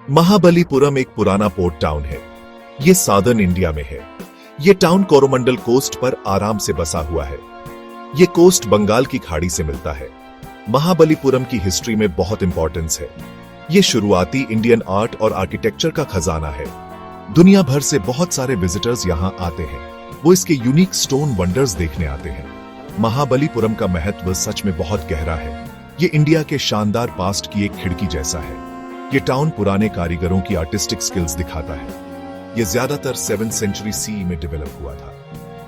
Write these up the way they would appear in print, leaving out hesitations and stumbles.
महाबलीपुरम एक पुराना port town है। ये सादर्न इंडिया में है। ये टाउन कोरोमंडल कोस्ट पर आराम से बसा हुआ है। ये कोस्ट बंगाल की खाड़ी से मिलता है। महाबलीपुरम की हिस्ट्री में बहुत इंपॉर्टेंस है। ये शुरुआती इंडियन आर्ट और आर्किटेक्चर का खजाना है। दुनिया भर से बहुत सारे विजिटर्स यहाँ आते हैं। वो इसके यूनिक स्टोन वंडर्स देखने आते हैं। महाबलीपुरम का महत्व सच में बहुत गहरा है। ये इंडिया के शानदार पास्ट की एक खिड़की जैसा है। ये टाउन पुराने कारीगरों की आर्टिस्टिक स्किल्स दिखाता है। ये ज्यादातर 7th सेंचुरी सी में डेवलप हुआ था।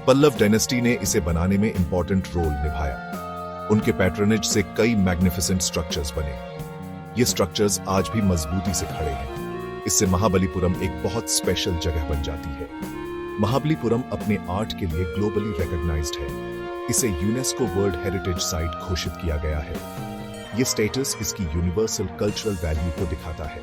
पल्लव डायनेस्टी ने इसे बनाने में इंपॉर्टेंट रोल निभाया। उनके पैट्रनेज से कई मैग्निफिसेंट स्ट्रक्चर्स बने। ये स्ट्रक्चर्स आज भी मजबूती से खड़े हैं। इससे महाबलीपुरम एक बहुत स्पेशल जगह बन जाती है। महाबलीपुरम अपने आर्ट के लिए ग्लोबली रिकॉग्नाइज्ड है। इसे यूनेस्को वर्ल्ड हेरिटेज साइट घोषित किया गया है। ये स्टेटस इसकी यूनिवर्सल कल्चरल वैल्यू को दिखाता है।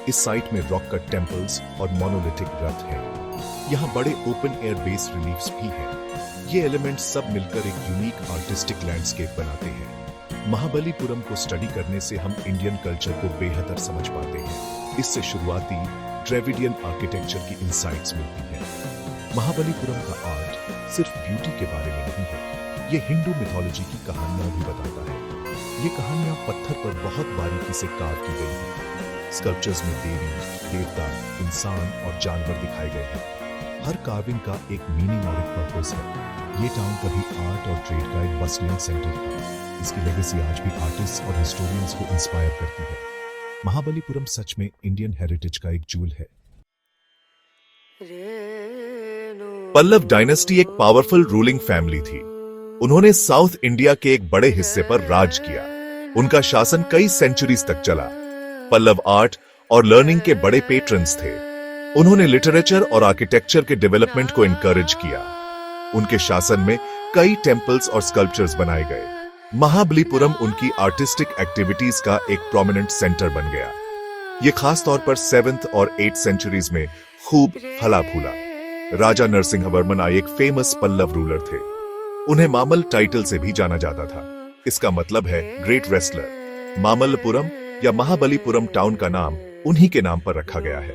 इस साइट में रॉक कट टेम्पल्स और मोनोलिथिक रथ हैं। यहाँ बड़े ओपन एयर बेस रिलीफ्स भी हैं। ये एलिमेंट्स सब मिलकर एक यूनिक आर्टिस्टिक लैंडस्केप बनाते हैं। महाबलीपुरम को स्टडी करने से हम इंडियन कल्चर को बेहतर समझ पाते हैं। इससे शुरुआती द्रविडियन आर्किटेक्चर की इंसाइट्स मिलती हैं। महाबलीपुरम का आर्ट सिर्फ ब्यूटी के बारे में नहीं है। ये हिंदू मिथोलॉजी की कहानियां भी बताता है। ये कहानियां पत्थर पर बहुत बारीकी से कार्व की गई हैं। स्कल्पचर्स में देवी, देवता, इंसान और जानवर दिखाए गए हैं। हर कार्विंग का एक मीनिंग और एक पर्पस है। ये टाउन कभी आर्ट और ट्रेड का एक बस्टलिंग सेंटर था। इसकी लेगेसी आज भी आर्टिस्ट और हिस्टोरियंस को इंस्पायर करती है। महाबलीपुरम सच में इंडियन हेरिटेज का एक जूल है। पल्लव डायनेस्टी एक पावरफुल रूलिंग फैमिली थी। उन्होंने साउथ इंडिया के एक बड़े हिस्से पर राज किया। उनका शासन कई सेंचुरीज तक चला। पल्लव आर्ट और लर्निंग के बड़े पेट्रन्स थे। उन्होंने लिटरेचर और आर्किटेक्चर के डेवलपमेंट को एनकरेज किया। उनके शासन में कई टेम्पल्स और स्कल्पचर्स बनाए गए। महाबलीपुरम उनकी आर्टिस्टिक एक्टिविटीज का एक प्रोमिनेंट सेंटर बन गया। ये खास तौर पर 7th और 8th सेंचुरीज में खूब फला फूला। राजा नरसिंहवर्मन एक फेमस पल्लव रूलर थे। उन्हें मामल टाइटल से भी जाना जाता था। इसका मतलब है ग्रेट रेसलर। मामल्लपुरम या महाबलीपुरम टाउन का नाम उन्हीं के नाम पर रखा गया है।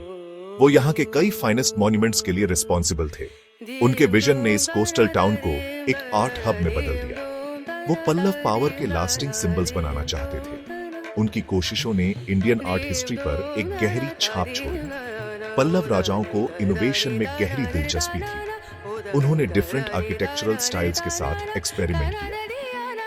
वो यहाँ के कई फाइनेस्ट मॉन्यूमेंट्स के लिए रिस्पॉन्सिबल थे। उनके विजन ने इस कोस्टल टाउन को एक आर्ट हब में बदल दिया। वो पल्लव पावर के लास्टिंग सिंबल्स बनाना चाहते थे। उनकी कोशिशों ने इंडियन आर्ट हिस्ट्री पर एक गहरी छाप छोड़ी। पल्लव राजाओं को इनोवेशन में गहरी दिलचस्पी थी। उन्होंने डिफरेंट आर्किटेक्चरल स्टाइल्स के साथ एक्सपेरिमेंट किया।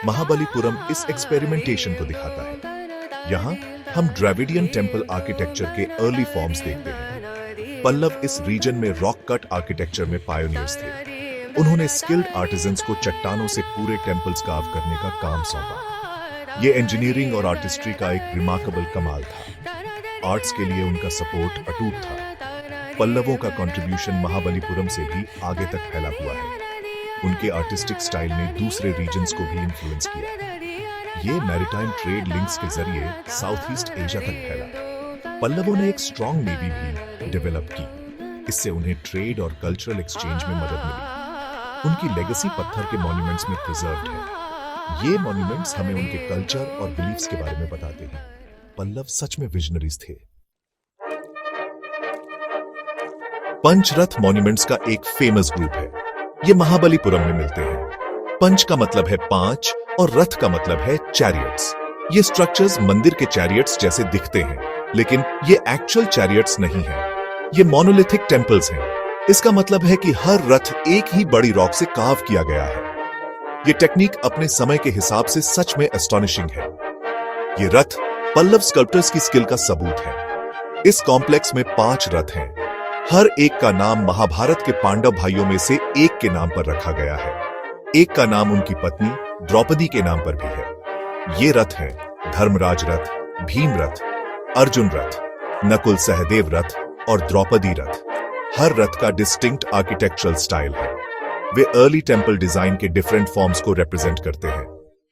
महाबलीपुरम इस एक्सपेरिमेंटेशन को दिखाता है। यहाँ हम द्रविडियन टेम्पल आर्किटेक्चर के अर्ली फॉर्म्स देखते हैं। पल्लव इस रीजन में रॉक कट आर्किटेक्चर में पायोनियर्स थे। उन्होंने स्किल्ड आर्टिजन्स को चट्टानों से पूरे टेम्पल्स कार्व करने का काम सौंपा। ये इंजीनियरिंग और आर्टिस्ट्री का एक रिमार्केबल कमाल था। आर्ट्स के लिए उनका सपोर्ट अटूट था। पल्लवों का कंट्रीब्यूशन महाबलीपुरम से भी आगे तक फैला हुआ है। उनके आर्टिस्टिक स्टाइल ने दूसरे रीजन्स को भी इन्फ्लुएंस किया। ये मैरिटाइम ट्रेड लिंक्स के जरिए साउथ ईस्ट एशिया तक फैला। पल्लवों ने एक स्ट्रॉन्ग नेवी भी डेवलप की। इससे उन्हें ट्रेड और कल्चरल एक्सचेंज में मदद मिली। उनकी लेगेसी पत्थर के मॉन्यूमेंट्स में प्रिजर्व्ड है। ये मॉन्यूमेंट्स हमें उनके कल्चर और बिलीफ्स के बारे में बताते हैं। पल्लव सच में विजनरीज थे। पंचरथ मॉन्यूमेंट्स का एक फेमस ग्रुप है। ये महाबलीपुरम में मिलते हैं। पंच का मतलब है 5 और रथ का मतलब है चैरियट्स। ये स्ट्रक्चर्स मंदिर के चैरियट्स जैसे दिखते हैं, लेकिन ये एक्चुअल चैरियट्स नहीं है। ये मोनोलिथिक टेम्पल्स हैं। इसका मतलब है कि हर रथ एक ही बड़ी रॉक से कार्व किया गया है। ये टेक्निक अपने समय के हिसाब से सच में एस्टॉनिशिंग है। ये रथ पल्लव स्कल्प्टर्स की स्किल का सबूत है। इस कॉम्प्लेक्स में 5 रथ हैं। हर एक का नाम महाभारत के पांडव भाइयों में से एक के नाम पर रखा गया है। एक का नाम उनकी पत्नी द्रौपदी के नाम पर भी है। ये रथ हैं धर्मराज रथ, भीम रथ, अर्जुन रथ, नकुल सहदेव रथ और द्रौपदी रथ। हर रथ का डिस्टिंक्ट आर्किटेक्चरल स्टाइल है। वे अर्ली टेम्पल डिजाइन के डिफरेंट फॉर्म्स को रिप्रेजेंट करते हैं।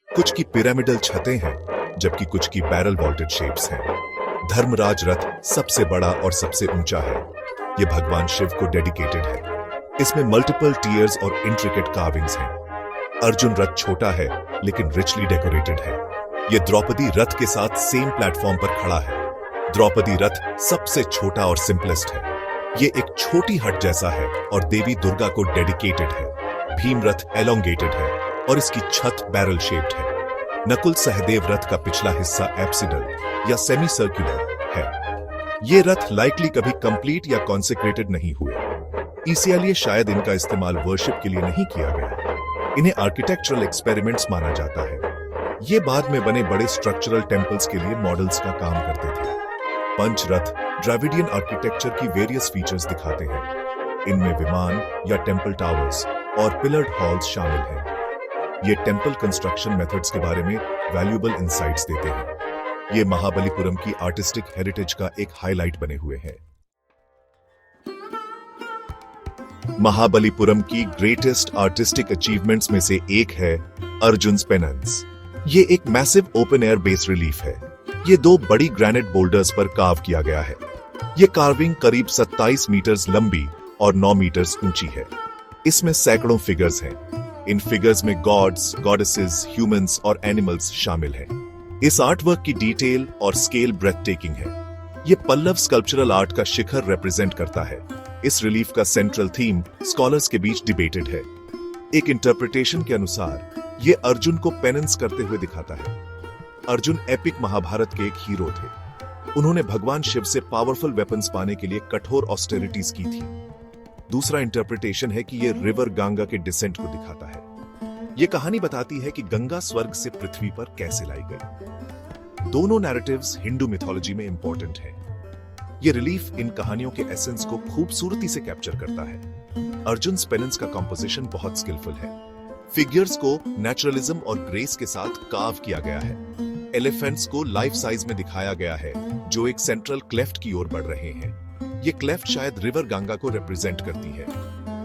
कुछ की पिरामिडल छतें हैं, जबकि कुछ की बैरल वॉल्टेड शेप्स हैं। धर्मराज रथ सबसे बड़ा और सबसे ऊंचा है। ये भगवान शिव को डेडिकेटेड है। इसमें मल्टीपल टीयर्स और इंट्रिकेट कार्विंग्स हैं। अर्जुन रथ छोटा है लेकिन रिचली डेकोरेटेड है। ये द्रौपदी रथ के साथ सेम प्लेटफॉर्म पर खड़ा है। द्रौपदी रथ सबसे छोटा और सिंपलेस्ट है। ये एक छोटी हट जैसा है और देवी दुर्गा को डेडिकेटेड है। भीम रथ एलोंगेटेड है और इसकी छत बैरल शेप्ड है। नकुल सहदेव रथ का पिछला हिस्सा एप्सिडल या सेमी सर्कुलर है। ये रथ लाइकली कभी कंप्लीट या कॉन्सेक्रेटेड नहीं हुए, इसलिए शायद इनका इस्तेमाल वर्शिप के लिए नहीं किया गया। इन्हें आर्किटेक्चरल एक्सपेरिमेंट्स माना जाता है। ये बाद में बने बड़े स्ट्रक्चरल टेम्पल्स के लिए मॉडल्स का काम करते थे। पंच रथ द्रविडियन आर्किटेक्चर की वेरियस फीचर्स दिखाते हैं। इनमें विमान या टेम्पल टावर्स और पिलर्ड हॉल्स शामिल हैं। ये टेम्पल कंस्ट्रक्शन मेथड्स के बारे में वैल्यूएबल इंसाइट्स देते हैं। ये महाबलीपुरम की आर्टिस्टिक हेरिटेज का एक हाईलाइट बने हुए हैं। महाबलीपुरम की ग्रेटेस्ट आर्टिस्टिक अचीवमेंट्स में से एक है अर्जुन्स पेनेंस। ये एक massive open air base relief है। ये 2 बड़ी ग्रेनाइट बोल्डर्स पर कार्व किया गया है। ये कार्विंग करीब 27 मीटर्स लंबी और 9 मीटर्स ऊंची है। इसमें सैकड़ों फिगर्स हैं। इन फिगर्स में गॉड्स, गॉडेसेस, ह्यूमंस और एनिमल्स शामिल हैं। इस आर्टवर्क की डिटेल और स्केल ब्रेथ टेकिंग है। ये पल्लव स्कल्पचरल आर्ट का शिखर रिप्रेजेंट करता है। इस रिलीफ का सेंट्रल थीम स्कॉलर्स के बीच डिबेटेड है। एक इंटरप्रिटेशन के अनुसार ये अर्जुन को पेनेंस करते हुए दिखाता है। अर्जुन एपिक महाभारत के एक हीरो थे। उन्होंने भगवान शिव से पावरफुल वेपन्स पाने के लिए कठोर ऑस्टेरिटीज की थी। दूसरा इंटरप्रिटेशन है कि ये रिवर गंगा के डिसेंट को दिखाता है। ये कहानी बताती है कि गंगा स्वर्ग से पृथ्वी पर कैसे लाई गई। दोनों नैरेटिव्स हिंदू मिथोलॉजी में इंपॉर्टेंट हैं। ये रिलीफ इन कहानियों के एसेंस को खूबसूरती से कैप्चर करता है। अर्जुन पेनेंस का कंपोजिशन बहुत स्किलफुल है। फिगर्स को नेचुरलिज्म और ग्रेस के साथ कार्व किया गया है। एलिफेंट्स को लाइफ साइज में दिखाया गया है, जो एक सेंट्रल क्लेफ्ट की ओर बढ़ रहे हैं। ये क्लेफ्ट शायद रिवर गंगा को रिप्रेजेंट करती है।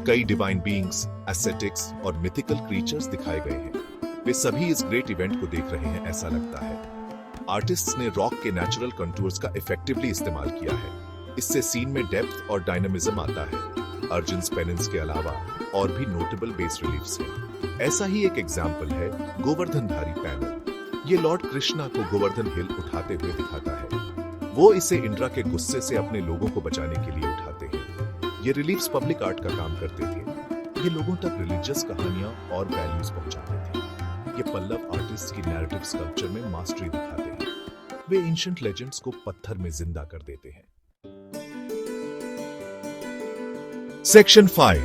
कई डिवाइन बीइंग्स, एस्थेटिक्स और मिथिकल क्रीचर्स दिखाए गए हैं। वे सभी इस ग्रेट इवेंट को देख रहे हैं, ऐसा लगता है। आर्टिस्ट्स ने रॉक के नेचुरल कंटूर्स का इफेक्टिवली इस्तेमाल किया है। इससे सीन में डेप्थ और डायनामिज्म आता है। अर्जुन पेनेंस के अलावा और भी नोटेबल बेस रिलीफ्स हैं। ऐसा ही एक एग्जाम्पल है गोवर्धनधारी पैनल। ये लॉर्ड कृष्णा को गोवर्धन हिल उठाते हुए दिखाता है। वो इसे इंद्रा के गुस्से से अपने लोगों को बचाने के लिए उठाते हैं। ये रिलीफ्स पब्लिक आर्ट का काम करते थे। ये लोगों तक रिलीजियस कहानियां और वैल्यूज पहुंचाते थे। ये पल्लव आर्टिस्ट की नैरेटिव स्कल्पचर में मास्टरी दिखाते हैं। वे एंशिएंट लेजेंड्स को पत्थर में जिंदा कर देते हैं। सेक्शन 5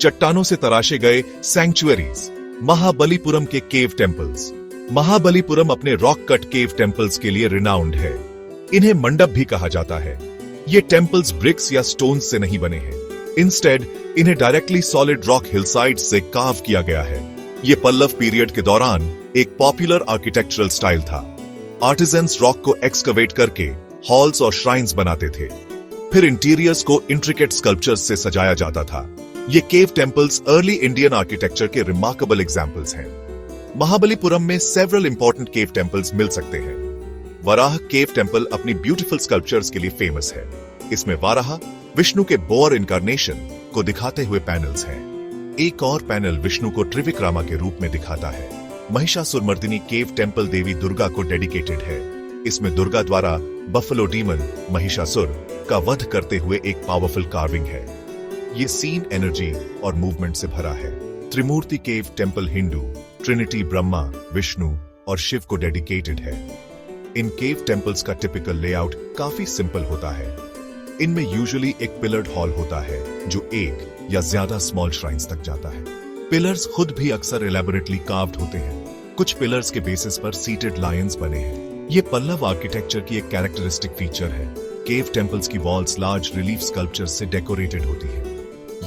चट्टानों से तराशे गए सैंक्चुअरीज। महाबलीपुरम के केव टेम्पल्स। महाबलीपुरम अपने रॉक कट केव टेम्पल्स के लिए रिनाउंड है। इन्हें मंडप भी कहा जाता है। ये टेम्पल्स ब्रिक्स या स्टोन्स से नहीं बने हैं। इंस्टेड इन्हें डायरेक्टली सॉलिड रॉक हिलसाइड से कार्व किया गया है। ये पल्लव पीरियड के दौरान एक पॉपुलर आर्किटेक्चरल स्टाइल था। आर्टिजन्स रॉक को एक्सकवेट करके हॉल्स और श्राइन्स बनाते थे। फिर इंटीरियर्स को इंट्रिकेट स्कल्पचर्स से सजाया जाता था। ये cave temples early Indian architecture के रिमार्केबल एग्जाम्पल्स हैं। महाबलीपुरम में सेवरल इंपॉर्टेंट केव टेम्पल्स मिल सकते हैं। वराह केव टेम्पल अपनी ब्यूटीफुल स्कल्पचर्स के लिए फेमस है। इसमें वाराह विष्णु के बोर इनकारनेशन को दिखाते हुए पैनल्स हैं। एक और पैनल विष्णु को त्रिविक्रामा के रूप में दिखाता है। महिषासुरमर्दिनी केव टेम्पल देवी दुर्गा को डेडिकेटेड है। इसमें दुर्गा द्वारा बफलो डीमन महिषासुर का वध करते हुए एक पावरफुल कार्विंग है। ये सीन एनर्जी और मूवमेंट से भरा है। Trimurti cave temple Hindu trinity Brahma, Vishnu और शिव को डेडिकेटेड है। इन केव टेम्पल्स का टिपिकल लेआउट काफी सिंपल होता है। इनमें यूजुअली एक पिलर्ड हॉल होता है जो एक या ज्यादा स्मॉल श्राइन्स तक जाता है। पिलर्स खुद भी अक्सर एलैबोरेटली कार्व्ड होते हैं। कुछ पिलर्स के बेसिस पर सीटेड लायंस बने हैं। ये पल्लव आर्किटेक्चर की एक कैरेक्टरिस्टिक फीचर है। केव टेम्पल्स की वॉल्स लार्ज रिलीफ स्कल्पचर्स से डेकोरेटेड होती है।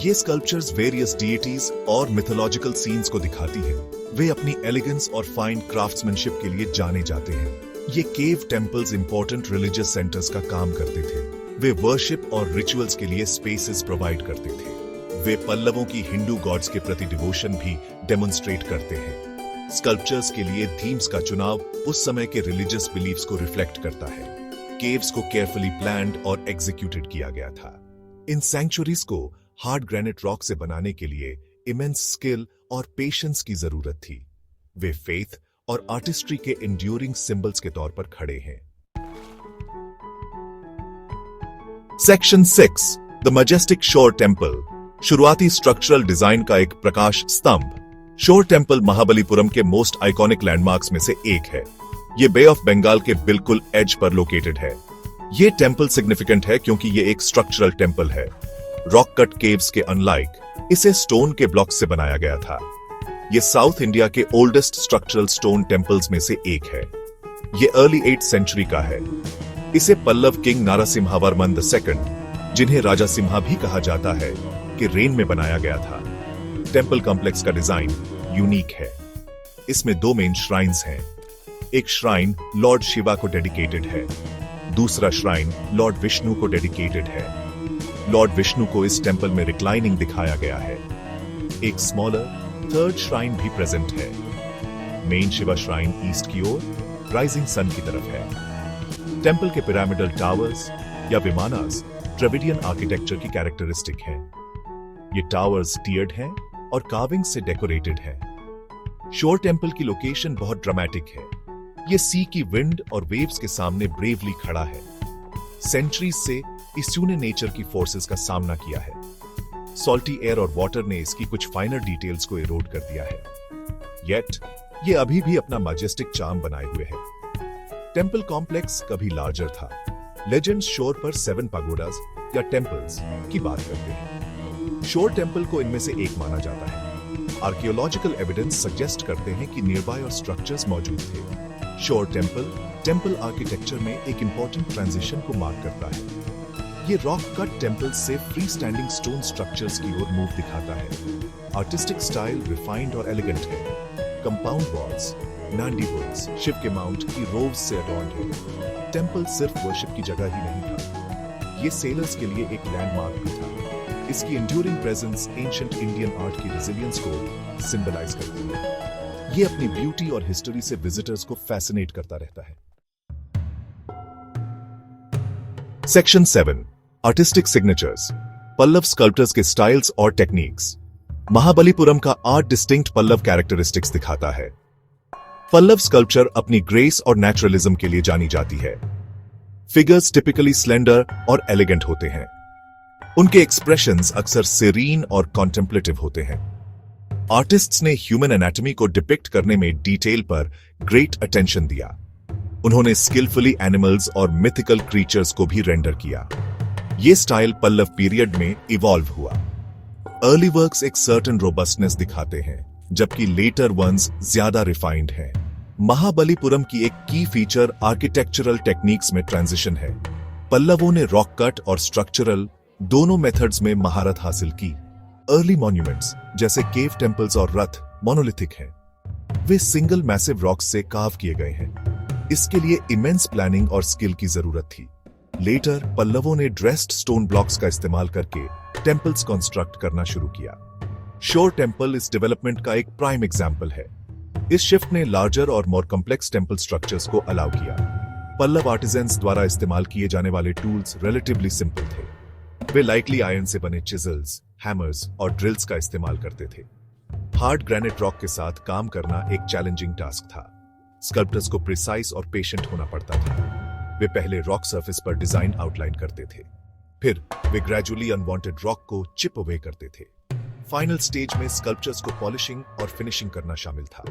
ये स्कल्पचर्स वेरियस डीइटीज और मिथोलॉजिकल सीन्स को दिखाती है। वे अपनी एलिगेंस और फाइन क्राफ्ट्समैनशिप के लिए जाने जाते हैं। ये cave temples important religious centres का काम करते थे। वे वर्शिप और रिचुअल्स के लिए स्पेसेस प्रोवाइड करते थे। वे पल्लवों की हिंदू गॉड्स के प्रति डिवोशन भी डेमोन्स्ट्रेट करते हैं। स्कल्पचर्स के लिए थीम्स का चुनाव उस समय के रिलीजियस बिलीफ्स को रिफ्लेक्ट करता है। केव्स को केयरफुली प्लान्ड और एग्जीक्यूटेड किया गया था। इन सैंक्चुअरीज को हार्ड ग्रेनाइट रॉक से बनाने के लिए इमेंस स्किल और पेशेंस की जरूरत थी। वे फेथ और आर्टिस्ट्री के एंड्यूरिंग सिंबल्स के तौर पर खड़े हैं। सेक्शन 6 द मैजेस्टिक शोर टेम्पल, शुरुआती स्ट्रक्चरल डिजाइन का एक प्रकाश स्तंभ। शोर टेम्पल महाबलीपुरम के मोस्ट आइकॉनिक लैंडमार्क्स में से एक है। ये बे ऑफ बंगाल के बिल्कुल एज पर लोकेटेड है। ये टेम्पल सिग्निफिकेंट है क्योंकि ये एक स्ट्रक्चरल टेम्पल है। रॉक कट केव्स के अनलाइक इसे स्टोन के ब्लॉक से बनाया गया था। ये साउथ इंडिया के ओल्डेस्ट स्ट्रक्चरल स्टोन टेम्पल्स में से एक है। ये अर्ली 8th सेंचुरी का है। इसे पल्लव किंग नारासिम्हावर्मन II, जिन्हें राजा सिम्हा भी कहा जाता है, के रेन में बनाया गया था। टेम्पल कॉम्प्लेक्स का डिजाइन यूनिक है। इसमें 2 मेन श्राइन्स हैं। एक श्राइन लॉर्ड शिवा को डेडिकेटेड है, दूसरा श्राइन लॉर्ड विष्णु को डेडिकेटेड है। लॉर्ड विष्णु को इस टेम्पल में रिक्लाइनिंग दिखाया गया है। एक स्मॉलर 3rd श्राइन भी प्रेजेंट है। मेन शिवा श्राइन ईस्ट की ओर राइजिंग सन की तरफ है। टेम्पल के पिरामिडल टावर्स या विमानास द्रविडियन आर्किटेक्चर की कैरेक्टरिस्टिक हैं। ये टावर्स टियर्ड हैं और कार्विंग से डेकोरेटेड हैं। शोर टेम्पल की लोकेशन बहुत ड्रामेटिक है। ये सी की विंड और वेव्स के सामने ब्रेवली खड़ा है। सेंचुरीज से इसने नेचर की फोर्सेस का सामना किया है। सॉल्टी एयर और वाटर ने इसकी कुछ फाइनर डिटेल्स को इरोड कर दिया है। येट ये अभी भी अपना मैजेस्टिक चार्म बनाए हुए है। टेम्पल कॉम्प्लेक्स कभी लार्जर था। लेजेंड्स शोर पर 7 पगोडास या टेम्पल्स की बात करते हैं। शोर टेम्पल को इनमें से एक माना जाता है। आर्कियोलॉजिकल एविडेंस सजेस्ट करते हैं कि नियरबाई और स्ट्रक्चर्स मौजूद थे। शोर टेम्पल आर्किटेक्चर में एक इंपॉर्टेंट ट्रांजिशन को मार्क करता है। ये रॉक कट टेम्पल से फ्री स्टैंडिंग स्टोन स्ट्रक्चर्स की ओर मूव दिखाता है। आर्टिस्टिक स्टाइल रिफाइंड और एलिगेंट है। कंपाउंड वॉल्स, नांदी बुल्स, शिव के माउंट की रोव्स से अडॉर्न्ड है। टेम्पल सिर्फ वर्शिप की जगह ही नहीं था, ये सेलर्स के लिए एक लैंडमार्क भी था। इसकी enduring presence ancient Indian art की रेजिलियंस को सिंबलाइज करती है। ये अपनी ब्यूटी और हिस्ट्री से विजिटर्स को फैसिनेट करता रहता है। Section 7 artistic signatures, Pallava sculptors के स्टाइल्स और टेक्निक्स। महाबलीपुरम का 8 डिस्टिंक्ट पल्लव कैरेक्टरिस्टिक्स दिखाता है। पल्लव स्कल्पचर अपनी ग्रेस और नेचुरलिज्म के लिए जानी जाती है। फिगर्स टिपिकली स्लेंडर और एलिगेंट होते हैं। उनके एक्सप्रेशंस अक्सर सेरीन और कॉन्टेम्पलेटिव होते हैं। आर्टिस्ट्स ने ह्यूमन एनाटॉमी को डिपिक्ट करने में डिटेल पर ग्रेट अटेंशन दिया। उन्होंने स्किलफुली एनिमल्स और मिथिकल क्रीचर्स को भी रेंडर किया। यह स्टाइल पल्लव पीरियड में इवॉल्व हुआ। अर्ली वर्क्स एक सर्टेन रोबस्टनेस दिखाते हैं, जबकि लेटर वंस ज्यादा रिफाइंड हैं। महाबलीपुरम की एक की फीचर आर्किटेक्चरल टेक्निक्स में ट्रांजिशन है। पल्लवों ने रॉक कट और स्ट्रक्चरल दोनों मेथड्स में महारत हासिल की। अर्ली मॉन्यूमेंट्स जैसे केव टेम्पल्स और रथ मोनोलिथिक हैं। वे सिंगल मैसिव रॉक्स से कार्व किए गए हैं। इसके लिए इमेंस प्लानिंग और स्किल की जरूरत थी। लेटर पल्लवों ने ड्रेस्ड स्टोन ब्लॉक्स का इस्तेमाल करके टेम्पल्स कंस्ट्रक्ट करना शुरू किया। शोर टेम्पल इस डेवलपमेंट का एक प्राइम एग्जाम्पल है। इस शिफ्ट ने लार्जर और मोर कॉम्प्लेक्स टेम्पल स्ट्रक्चर्स को अलाउ किया। पल्लव आर्टिजन्स द्वारा इस्तेमाल किए जाने वाले टूल्स रिलेटिवली सिंपल थे। वे लाइकली आयरन से बने चिजल्स, हैमर्स और ड्रिल्स का इस्तेमाल करते थे। हार्ड ग्रेनाइट रॉक के साथ काम करना एक चैलेंजिंग टास्क था। स्कल्प्टर्स को प्रिसाइज और पेशेंट होना पड़ता था। वे पहले रॉक सरफेस पर डिजाइन आउटलाइन करते थे, फिर वे ग्रेजुअली अनवांटेड रॉक को चिप अवे करते थे। फाइनल स्टेज में स्कल्पचर्स को पॉलिशिंग और फिनिशिंग करना शामिल था।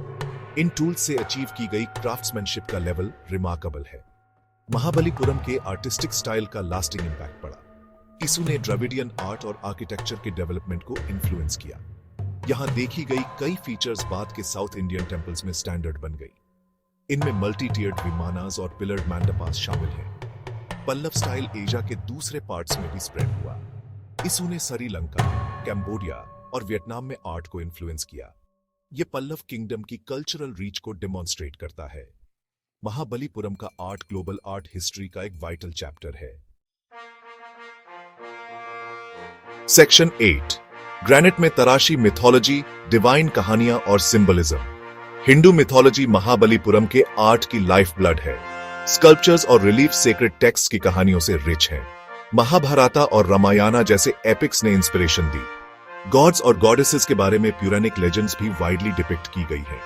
इन टूल्स से अचीव की गई क्राफ्ट्समैनशिप का लेवल रिमार्केबल है। महाबलीपुरम के आर्टिस्टिक स्टाइल का लास्टिंग इंपैक्ट पड़ा। इसने द्रविडियन आर्ट और आर्किटेक्चर के डेवलपमेंट को इन्फ्लुएंस किया। यहां देखी गई कई फीचर्स बाद के साउथ इंडियन टेम्पल्स में स्टैंडर्ड बन गई। इनमें मल्टी टियर्ड विमानास और पिलर्ड मंडपास शामिल हैं। पल्लव स्टाइल एशिया के दूसरे पार्ट्स में भी स्प्रेड हुआ। इसने श्रीलंका, कैम्बोडिया और वियतनाम में आर्ट को इन्फ्लुएंस किया। यह पल्लव किंगडम की कल्चरल रीच को डेमोन्स्ट्रेट करता है। महाबलीपुरम का आर्ट ग्लोबल आर्ट हिस्ट्री का एक वाइटल चैप्टर है। सेक्शन 8 ग्रेनाइट में तराशी मिथोलॉजी, डिवाइन कहानियां और सिंबलिज्म। हिंदू मिथोलॉजी महाबलीपुरम के आर्ट की लाइफ ब्लड है। स्कल्पचर्स और रिलीफ सेक्रेड टेक्स्ट की कहानियों से रिच हैं। महाभारता और रामायणा जैसे एपिक्स ने इंस्पिरेशन दी। गॉड्स और गॉडेसेस के बारे में प्यूरानिक लेजेंड्स भी वाइडली डिपिक्ट की गई हैं।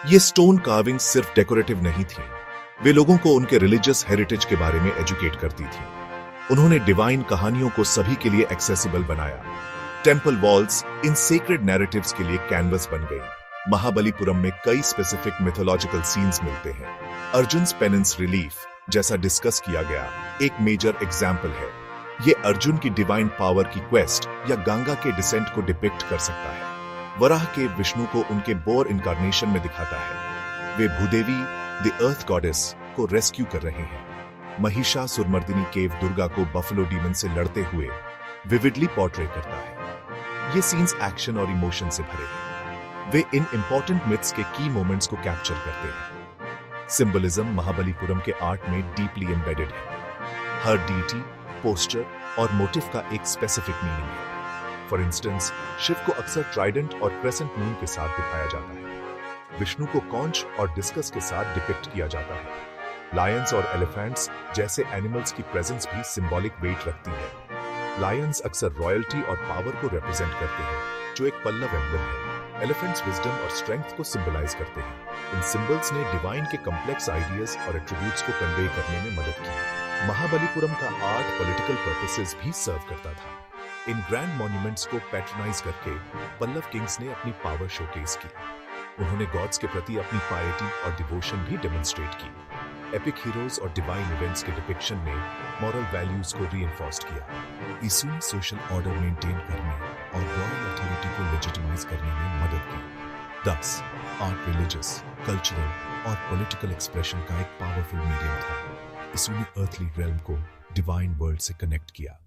ये स्टोन कार्विंग सिर्फ डेकोरेटिव नहीं थी, वे लोगों को उनके रिलीजियस हेरिटेज के बारे में एजुकेट करती थी। उन्होंने डिवाइन कहानियों को सभी के लिए एक्सेसिबल बनाया। Temple walls in sacred narratives के लिए कैनवस बन गई। महाबलीपुरम में कई स्पेसिफिक मिथोलॉजिकल सीन्स मिलते हैं। अर्जुन्स पेनेंस रिलीफ जैसा डिस्कस किया गया एक मेजर एग्जाम्पल है। ये अर्जुन की डिवाइन पावर की क्वेस्ट या गंगा के डिसेंट को डिपिक्ट कर सकता है। वराह के विष्णु को उनके बोर इनकारनेशन में दिखाता है। वे भूदेवी द अर्थ गॉडेस को रेस्क्यू कर रहे हैं। महिषासुरमर्दिनी केव दुर्गा को बफलो डीमन से लड़ते हुए विविडली पोर्ट्रे करता है। ये सीन्स एक्शन और इमोशन से भरे हैं। वे इन इंपॉर्टेंट मिथ्स के की मोमेंट्स को कैप्चर करते हैं। सिंबलिज्म महाबलीपुरम के आर्ट में डीपली एम्बेडेड है। हर डीटी, पोस्टर और मोटिव का एक स्पेसिफिक मीनिंग है। फॉर इंस्टेंस, शिव को अक्सर ट्राइडेंट और क्रेसेंट मून के साथ दिखाया जाता है। विष्णु को कॉन्च और डिस्कस के साथ डिपिक्ट किया जाता है। लायंस और एलिफेंट्स जैसे एनिमल्स की प्रेजेंस भी सिंबॉलिक वेट रखती है। लायंस अक्सर रॉयल्टी और पावर को रिप्रेजेंट करते हैं, जो एक पल्लव एम्ब्लम है। एलिफेंट्स विजडम और स्ट्रेंथ को सिंबलाइज करते हैं। इन सिंबल्स ने डिवाइन के कॉम्प्लेक्स आइडियाज और एट्रीब्यूट्स को कन्वे करने में मदद की। महाबलीपुरम का आर्ट पॉलिटिकल पर्पसेस भी सर्व करता था। इन ग्रैंड मॉन्यूमेंट्स को पैट्रोनाइज करके पल्लव किंग्स ने अपनी पावर शोकेस की। उन्होंने गॉड्स के प्रति अपनी पायरिटी और डिवोशन भी डेमोन्स्ट्रेट की। एपिक हीरोज और डिवाइन इवेंट्स के डिपिक्शन ने मॉरल वैल्यूज को रीइंफोर्स किया। यीशु ने सोशल ऑर्डर मेंटेन करने और रॉयल अथॉरिटी को लेजिटिमाइज करने में मदद की। Thus, आर्ट रिलीजियस, कल्चरल और पॉलिटिकल एक्सप्रेशन का एक पावरफुल मीडियम था। यीशु ने अर्थली रेल्म को डिवाइन वर्ल्ड से कनेक्ट किया।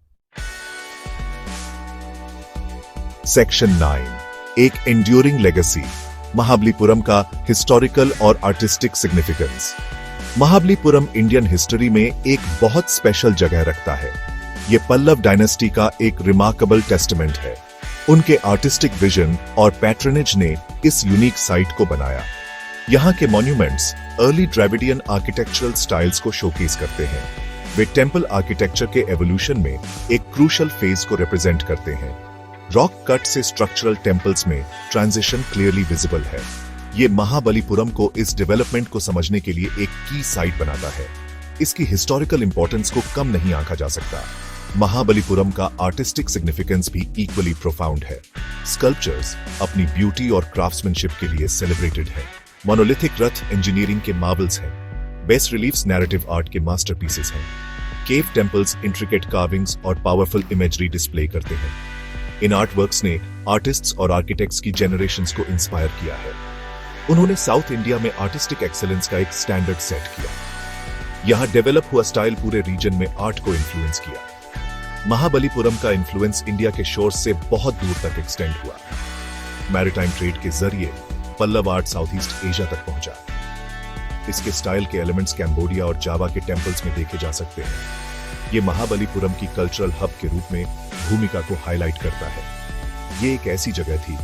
सेक्शन 9, एक एंड्यूरिंग लेगेसी, महाबलीपुरम का हिस्टोरिकल और artistic significance. Mahabalipuram Indian history में एक बहुत स्पेशल जगह रखता है। ये पल्लव डायनेस्टी का एक रिमार्केबल टेस्टमेंट है। उनके आर्टिस्टिक विजन और पैट्रनेज ने इस यूनिक साइट को बनाया। यहाँ के monuments early Dravidian architectural styles को शोकेस करते हैं। वे टेम्पल आर्किटेक्चर के एवोल्यूशन में एक क्रूशल फेज को रिप्रेजेंट करते हैं। रॉक कट से स्ट्रक्चरल टेम्पल्स में ट्रांजिशन क्लियरली विजिबल है। ये महाबलीपुरम को इस डेवलपमेंट को समझने के लिए एक की साइट बनाता है। इसकी हिस्टोरिकल इंपॉर्टेंस को कम नहीं आंका जा सकता। महाबलीपुरम का आर्टिस्टिक सिग्निफिकेंस भी इक्वली प्रोफाउंड है। स्कल्पचर्स अपनी ब्यूटी और क्राफ्ट्समैनशिप के लिए सेलिब्रेटेड है। मोनोलिथिक रथ इंजीनियरिंग के मार्वल्स हैं। बेस रिलीफ्स नैरेटिव आर्ट के मास्टरपीसेस हैं। केव टेम्पल्स इंट्रिकेट कार्विंग्स और पावरफुल इमेजरी डिस्प्ले करते हैं। इन आर्टवर्क्स ने आर्टिस्ट्स और आर्किटेक्ट्स की जनरेशंस को इंस्पायर किया है। उन्होंने साउथ इंडिया में आर्टिस्टिक एक्सेलेंस का एक स्टैंडर्ड सेट किया। यहाँ डेवलप हुआ स्टाइल पूरे रीजन में आर्ट को इन्फ्लुएंस किया। महाबलीपुरम का इन्फ्लुएंस इंडिया के शोर्स से बहुत दूर तक एक्सटेंड हुआ। मैरिटाइम ट्रेड के जरिए Pallava art South East Asia तक पहुंचा। इसके स्टाइल के एलिमेंट्स कैम्बोडिया और जावा के टेम्पल्स में देखे जा सकते हैं। ये महाबलीपुरम की कल्चरल हब के रूप में भूमिका को हाईलाइट करता है। ये एक ऐसी जगह थी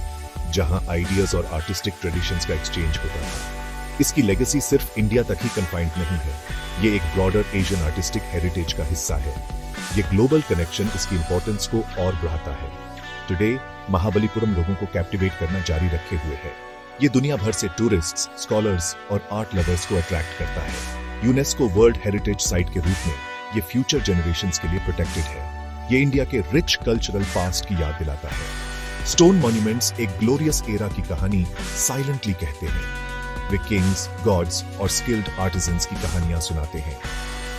जहां आइडियाज और आर्टिस्टिक ट्रेडिशंस का एक्सचेंज होता था। इसकी लेगेसी सिर्फ इंडिया तक ही कन्फाइंड नहीं है, ये एक ब्रॉडर एशियन आर्टिस्टिक हेरिटेज का हिस्सा है। ये ग्लोबल कनेक्शन इसकी इंपॉर्टेंस को और बढ़ाता है। टुडे महाबलीपुरम लोगों को कैप्टिवेट करना जारी रखे हुए है। ये दुनिया भर से टूरिस्ट्स, स्कॉलर्स और आर्ट लवर्स को अट्रैक्ट करता है। यूनेस्को वर्ल्ड हेरिटेज साइट के रूप में ये फ्यूचर जनरेशंस के लिए प्रोटेक्टेड है। ये इंडिया के रिच कल्चरल पास्ट की याद दिलाता है। स्टोन मॉन्यूमेंट्स एक ग्लोरियस एरा की कहानी साइलेंटली कहते हैं। वे किंग्स, गॉड्स और स्किल्ड आर्टिजन्स की कहानियां सुनाते हैं।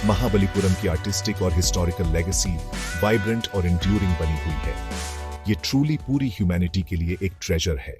महाबलीपुरम की आर्टिस्टिक और हिस्टोरिकल लेगेसी वाइब्रेंट और एंड्यूरिंग बनी हुई है। ये ट्रूली पूरी ह्यूमैनिटी के लिए एक ट्रेजर है।